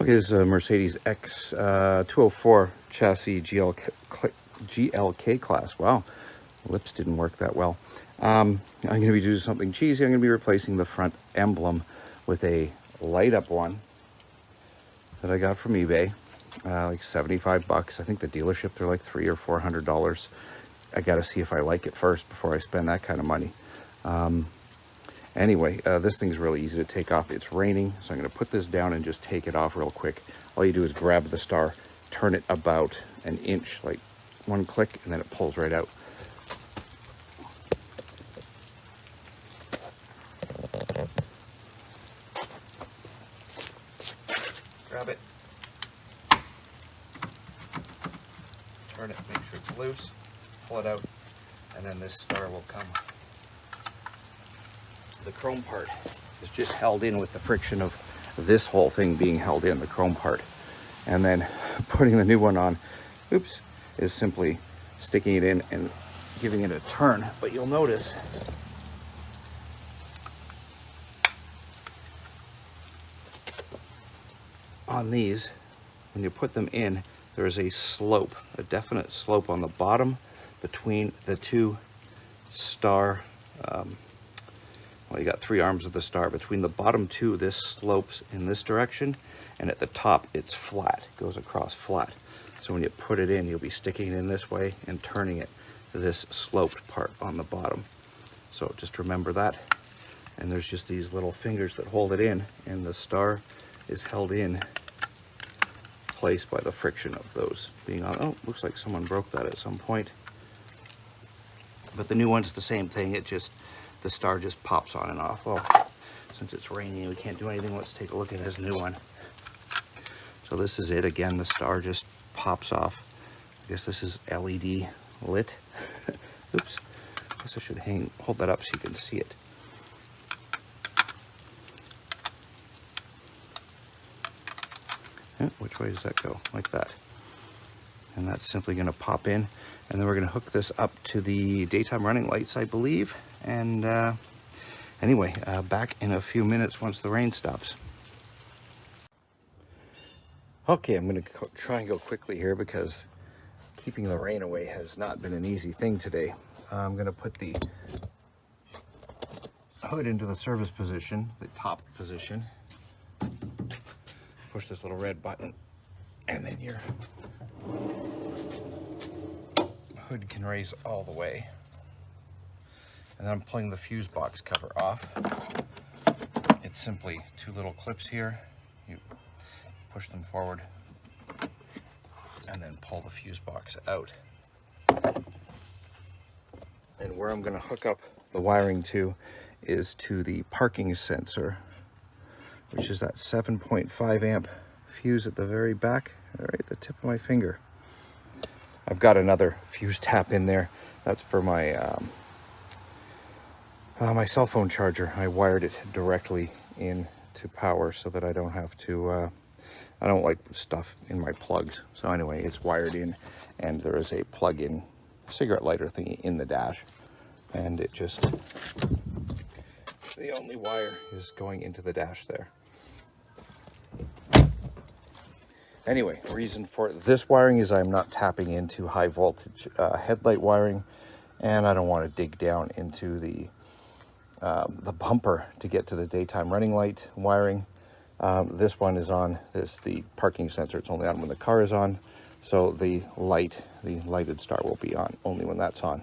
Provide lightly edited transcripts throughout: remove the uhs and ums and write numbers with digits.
Okay, this is a Mercedes X204 chassis GLK class. Wow, lips didn't work that well. I'm going to be doing something cheesy. I'm going to be replacing the front emblem with a light up one that I got from eBay, like 75 bucks. I think the dealership, they're like $300 or $400. I got to see if I like it first before I spend that kind of money. Anyway, this thing's really easy to take off. It's raining, so I'm going to put this down and just take it off real quick. All you do is grab the star, turn it about an inch, like one click, and then it pulls right out. Grab it, turn it, make sure it's loose, pull it out, and then this star will come. The chrome part is just held in with the friction of this whole thing being held in, the chrome part. And then putting the new one on, oops, is simply sticking it in and giving it a turn. But you'll notice on these, when you put them in, there is a slope, a definite slope on the bottom between the two star, well, you got three arms of the star. Between the bottom two, this slopes in this direction, and at the top, it's flat, it goes across flat. So when you put it in, you'll be sticking it in this way and turning it to this sloped part on the bottom. So just remember that. And there's just these little fingers that hold it in, and the star is held in place by the friction of those being on. Oh, looks like someone broke that at some point. But the new one's the same thing, it just, the star just pops on and off. Well, since it's raining, we can't do anything. Let's take a look at this new one. So this is it. Again, the star just pops off. I guess this is LED lit. Oops. I guess I should hold that up so you can see it. Which way does that go? Like that. And that's simply going to pop in. And then we're going to hook this up to the daytime running lights, I believe. And anyway, back in a few minutes once the rain stops. Okay, I'm going to try and go quickly here because keeping the rain away has not been an easy thing today. I'm going to put the hood into the service position, the top position. Push this little red button, and then your hood can raise all the way. And then I'm pulling the fuse box cover off. It's simply two little clips here. You push them forward and then pull the fuse box out. And where I'm going to hook up the wiring to is to the parking sensor, which is that 7.5 amp fuse at the very back, right at the tip of my finger. I've got another fuse tap in there. That's for my my cell phone charger. I wired it directly into power so that I don't have to, I don't like stuff in my plugs. So anyway, it's wired in, and there is a plug-in cigarette lighter thingy in the dash. And it just, the only wire is going into the dash there. Anyway, reason for this wiring is I'm not tapping into high voltage headlight wiring, and I don't want to dig down into the bumper to get to the daytime running light wiring. This one is on the parking sensor. It's only on when the car is on, so the lighted star will be on only when that's on.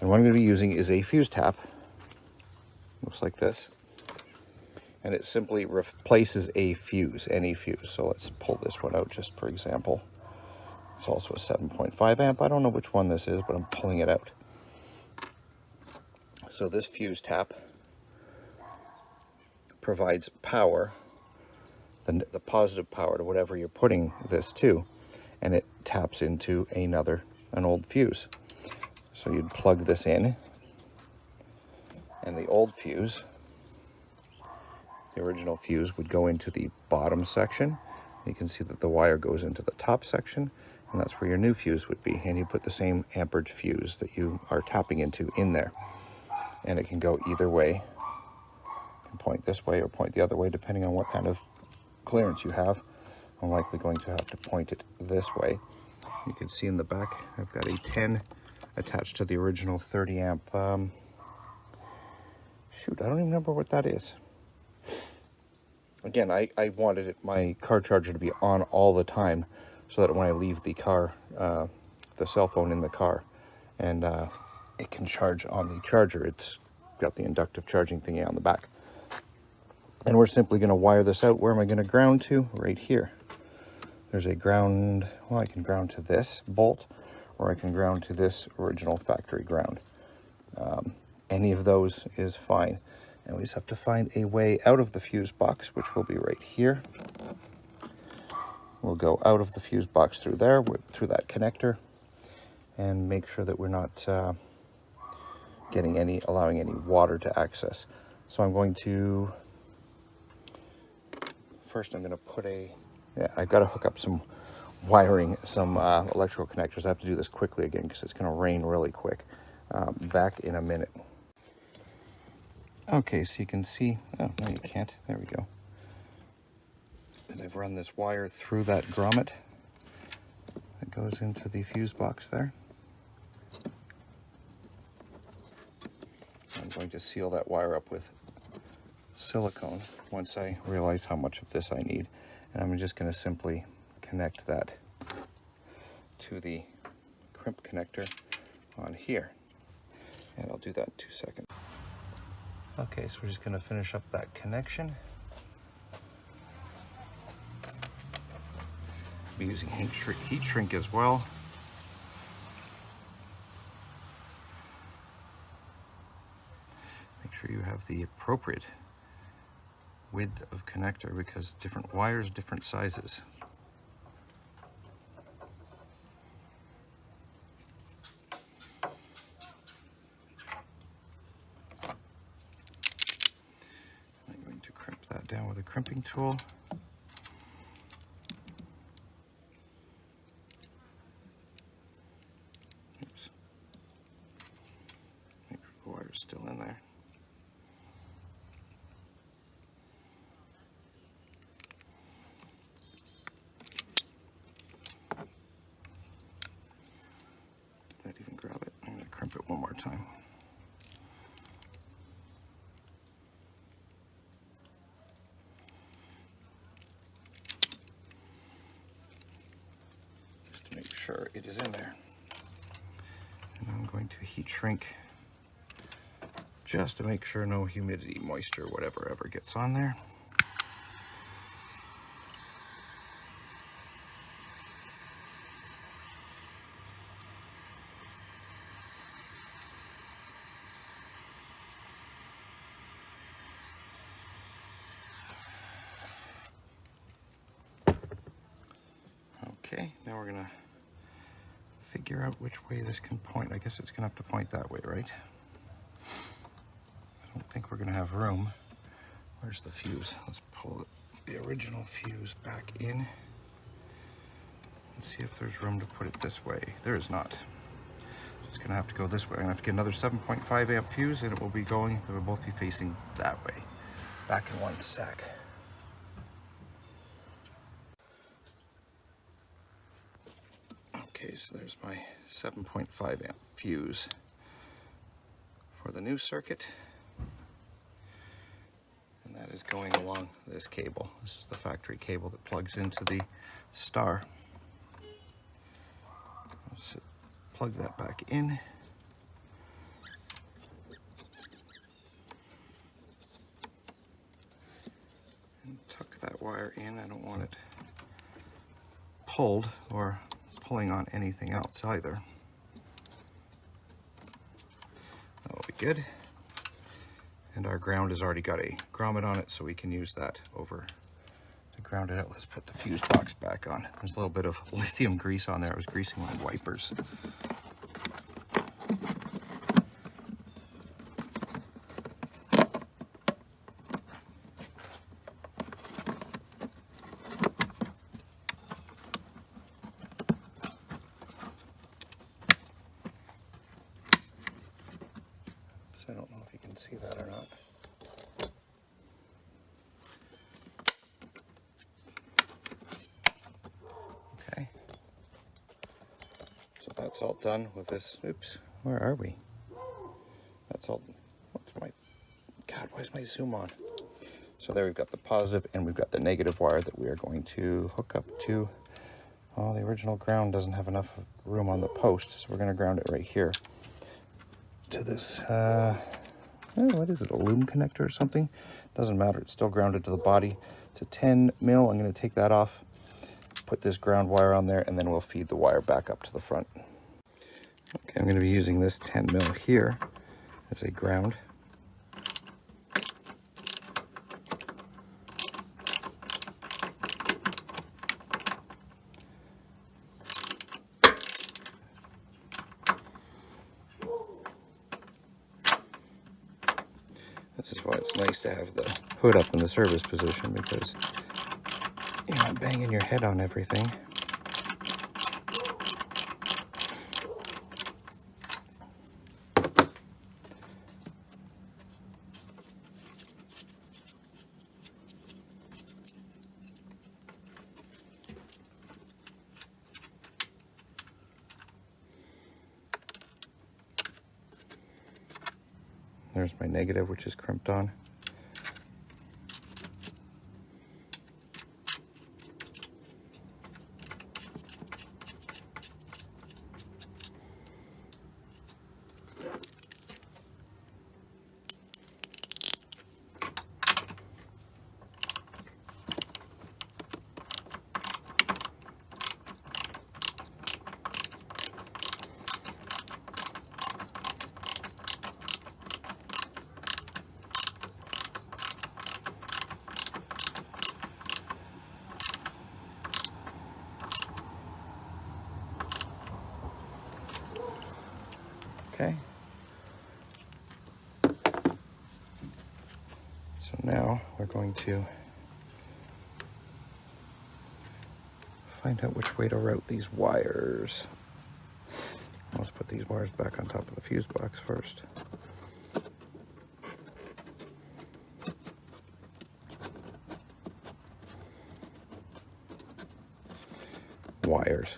And what I'm going to be using is a fuse tap. Looks like this. And it simply replaces a fuse, any fuse. So let's pull this one out just for example. It's also a 7.5 amp. I don't know which one this is, but I'm pulling it out. So this fuse tap provides power, the positive power to whatever you're putting this to, and it taps into an old fuse. So you'd plug this in, and the old fuse, the original fuse, would go into the bottom section. You can see that the wire goes into the top section, and that's where your new fuse would be. And you put the same amperage fuse that you are tapping into in there. And it can go either way. You can point this way or point the other way, depending on what kind of clearance you have. I'm likely going to have to point it this way. You can see in the back, I've got a 10 attached to the original 30 amp. Shoot, I don't even remember what that is. Again, I wanted my car charger to be on all the time so that when I leave the car, the cell phone in the car, and it can charge on the charger. It's got the inductive charging thingy on the back. And we're simply going to wire this out. Where am I going to ground to? Right here. There's a ground, well, I can ground to this bolt, or I can ground to this original factory ground. Any of those is fine. And we just have to find a way out of the fuse box, which will be right here. We'll go out of the fuse box through there, through that connector, and make sure that we're not allowing any water to access. So I'm going to, first I'm going to put I've got to hook up some wiring, some electrical connectors. I have to do this quickly again because it's going to rain really quick. Back in a minute. Okay, so you can see, oh, no you can't, there we go. And I've run this wire through that grommet that goes into the fuse box there. I'm going to seal that wire up with silicone once I realize how much of this I need. And I'm just going to simply connect that to the crimp connector on here. And I'll do that in 2 seconds. Okay, so we're just going to finish up that connection. I'll be using heat shrink as well. Make sure you have the appropriate width of connector because different wires, different sizes. I'm going to crimp that down with a crimping tool. Oops. Make sure the wire's still in there. Did that even grab it? I'm going to crimp it one more time. Sure it is in there. And I'm going to heat shrink just to make sure no humidity, moisture, whatever ever gets on there. Okay, now we're gonna figure out which way this can point. I guess it's gonna have to point that way, right? I don't think we're gonna have room. Where's the fuse? Let's pull the original fuse back in and see if there's room to put it this way. There is not. It's gonna have to go this way. I'm gonna have to get another 7.5 amp fuse and it will be going, they will both be facing that way. Back in one sec. Okay, so there's my 7.5 amp fuse for the new circuit. And that is going along this cable. This is the factory cable that plugs into the star. I'll plug that back in. And tuck that wire in. I don't want it pulled or pulling on anything else either. That'll be good. And our ground has already got a grommet on it, so we can use that over to ground it out. Let's put the fuse box back on. There's a little bit of lithium grease on there. I was greasing my wipers. I don't know if you can see that or not. So that's all done with this. Oops, where are we? That's all. What's my, God, why is my zoom on? So there we've got the positive and we've got the negative wire that we are going to hook up to. Oh, the original ground doesn't have enough room on the post, so we're going to ground it right here to this, what is it, a loom connector or something? Doesn't matter, it's still grounded to the body. It's a 10 mil, I'm going to take that off, put this ground wire on there, and then we'll feed the wire back up to the front. Okay, I'm going to be using this 10 mil here as a ground. This is why it's nice to have the hood up in the service position, because you're not banging your head on everything. There's my negative, which is crimped on. Okay. So now we're going to find out which way to route these wires. Let's put these wires back on top of the fuse box first. Wires.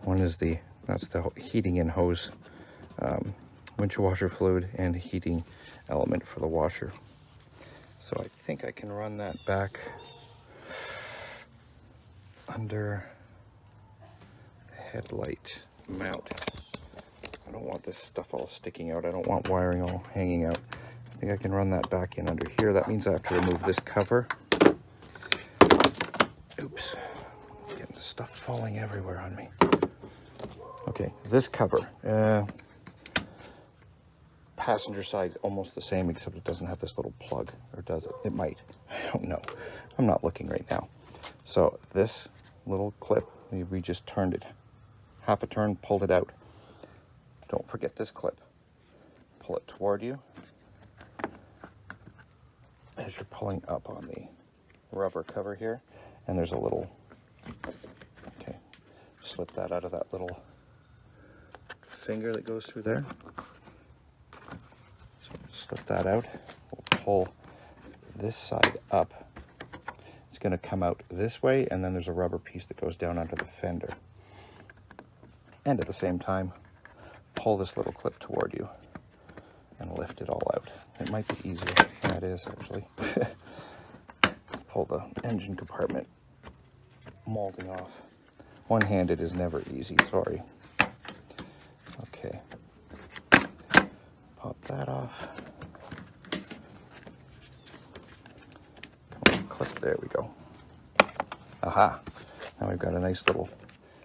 One is that's the heating and hose, windshield washer fluid and heating element for the washer. So I think I can run that back under the headlight mount. I don't want this stuff all sticking out. I don't want wiring all hanging out. I think I can run that back in under here. That means I have to remove this cover. Oops. Getting stuff falling everywhere on me. Okay, this cover. Passenger side almost the same, except it doesn't have this little plug, or does it? It might. I don't know. I'm not looking right now. So this little clip, we just turned it. Half a turn, pulled it out. Don't forget this clip. Pull it toward you as you're pulling up on the rubber cover here, and there's a little, okay, slip that out of that little finger that goes through there. So slip that out. We'll pull this side up. It's going to come out this way, and then there's a rubber piece that goes down under the fender. And at the same time, pull this little clip toward you and lift it all out. It might be easier. Yeah, it is actually. Pull the engine compartment molding off. One-handed is never easy, sorry. Okay. Pop that off. Come on, clip, there we go. Aha. Now we've got a nice little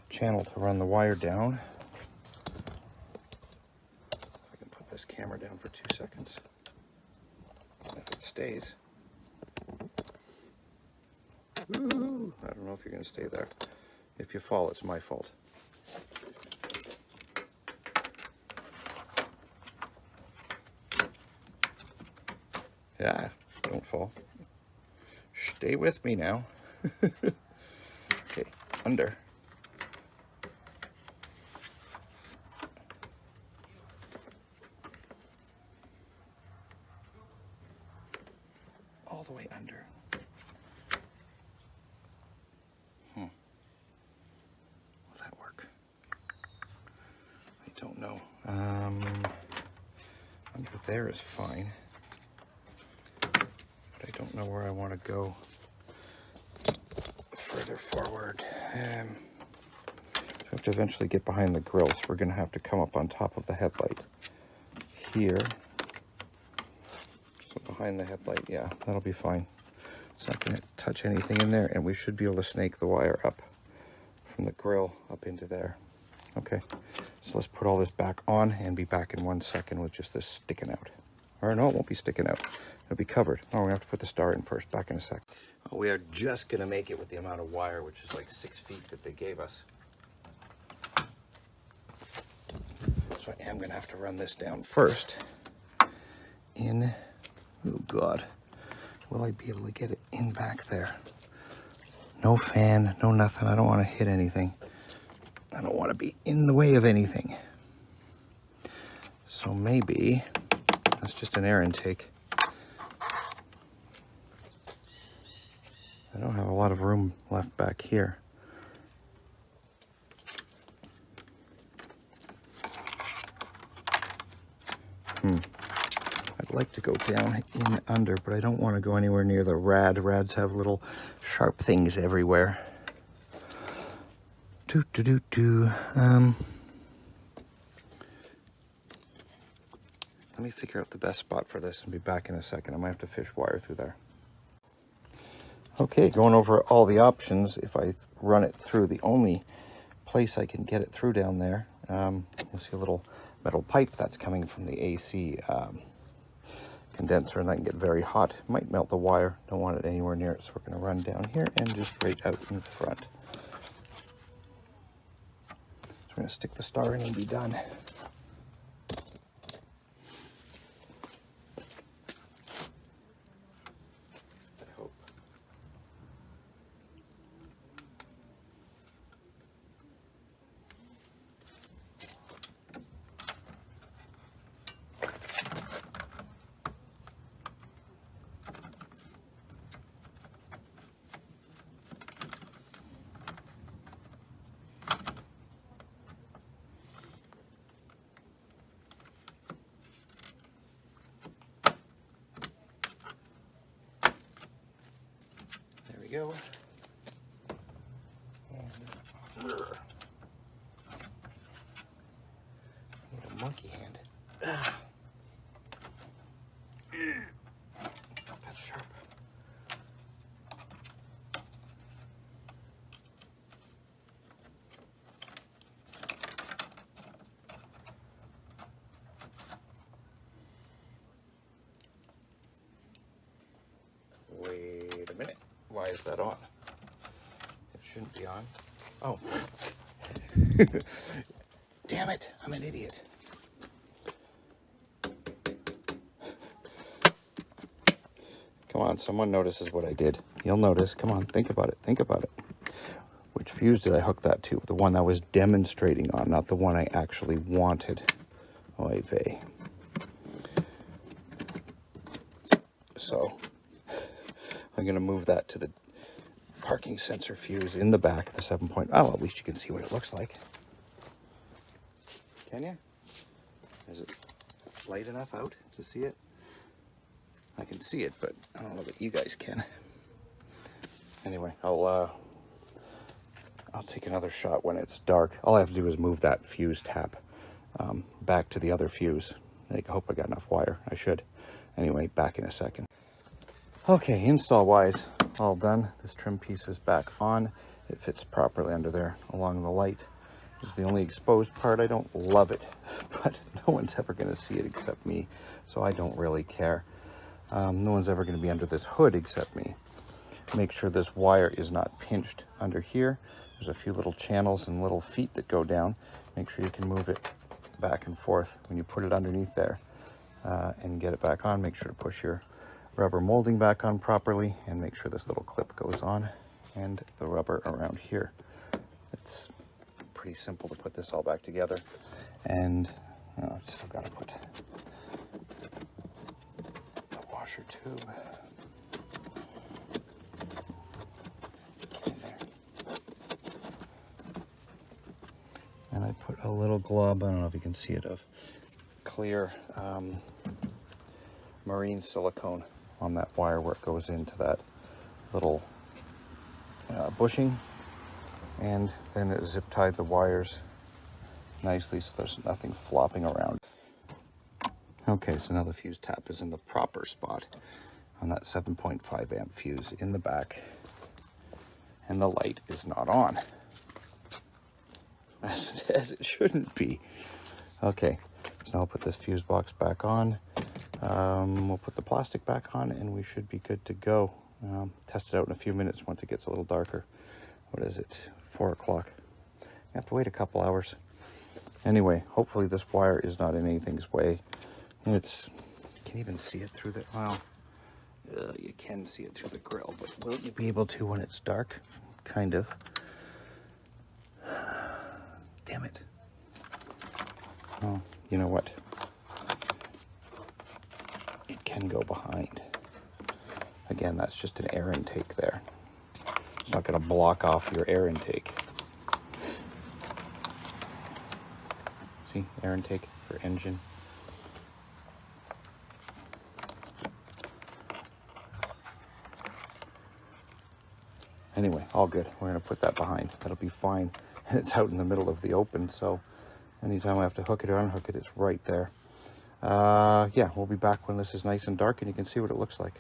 channel to run the wire down. I can put this camera down for 2 seconds. If it stays. Ooh, I don't know if you're going to stay there. If you fall, it's my fault. Yeah, don't fall. Stay with me now. Okay, under. All the way under. Will that work? Under there is fine, but I don't know where I want to go further forward. I have to eventually get behind the grill, so we're going to have to come up on top of the headlight here. So behind the headlight, yeah, that'll be fine. It's not going to touch anything in there, and we should be able to snake the wire up from the grill up into there. Okay, so let's put all this back on and be back in 1 second with just this sticking out. Or no, it won't be sticking out. It'll be covered. Oh, we have to put the star in first. Back in a sec. Oh, we are just going to make it with the amount of wire, which is like 6 feet that they gave us. So I am going to have to run this down first. In, oh God, will I be able to get it in back there? No fan, no nothing. I don't want to hit anything. I don't want to be in the way of anything. So maybe that's just an air intake. I don't have a lot of room left back here. I'd like to go down in under, but I don't want to go anywhere near the rad. Rads have little sharp things everywhere. Let me figure out the best spot for this and be back in a second. I might have to fish wire through there. Okay, going over all the options. If I run it through, the only place I can get it through down there, you'll see a little metal pipe that's coming from the AC condenser, and that can get very hot. Might melt the wire. Don't want it anywhere near it, so we're going to run down here and just right out in front. So we're going to stick the star in and be done. Go. And I need a monkey hand. That's sharp. Wait a minute. Why is that on? It shouldn't be on. Oh. Damn it, I'm an idiot. Come on, someone notices what I did. You'll notice. Come on, think about it. Think about it. Which fuse did I hook that to? The one that was demonstrating on, not the one I actually wanted. Oy vey. So I'm going to move that to the parking sensor fuse in the back, the 7 point. Oh, at least you can see what it looks like. Can you? Is it light enough out to see it? I can see it, but I don't know that you guys can. Anyway, I'll take another shot when it's dark. All I have to do is move that fuse tap back to the other fuse. I hope I got enough wire. I should. Anyway, back in a second. Okay, install-wise, all done. This trim piece is back on. It fits properly under there along the light. This is the only exposed part. I don't love it, but no one's ever going to see it except me, so I don't really care. No one's ever going to be under this hood except me. Make sure this wire is not pinched under here. There's a few little channels and little feet that go down. Make sure you can move it back and forth when you put it underneath there and get it back on. Make sure to push your rubber molding back on properly and make sure this little clip goes on and the rubber around here. It's pretty simple to put this all back together. And I've still got to put the washer tube in there. And I put a little glob, I don't know if you can see it, of clear marine silicone on that wire where it goes into that little bushing. And then it zip tied the wires nicely so there's nothing flopping around. Okay, so now the fuse tap is in the proper spot on that 7.5 amp fuse in the back, and the light is not on, as it shouldn't be. Okay, so now I'll put this fuse box back on. We'll put the plastic back on and we should be good to go. Test it out in a few minutes once it gets a little darker. What is it? 4 o'clock. You have to wait a couple hours. Anyway, hopefully this wire is not in anything's way. And you can even see it through the, well, you can see it through the grill, but will you be able to when it's dark? Kind of. Damn it. Oh, you know what? It can go behind. Again, that's just an air intake there. It's not going to block off your air intake. See, air intake for engine. Anyway, all good. We're going to put that behind. That'll be fine. And it's out in the middle of the open, so anytime I have to hook it or unhook it, it's right there. Yeah, we'll be back when this is nice and dark and you can see what it looks like.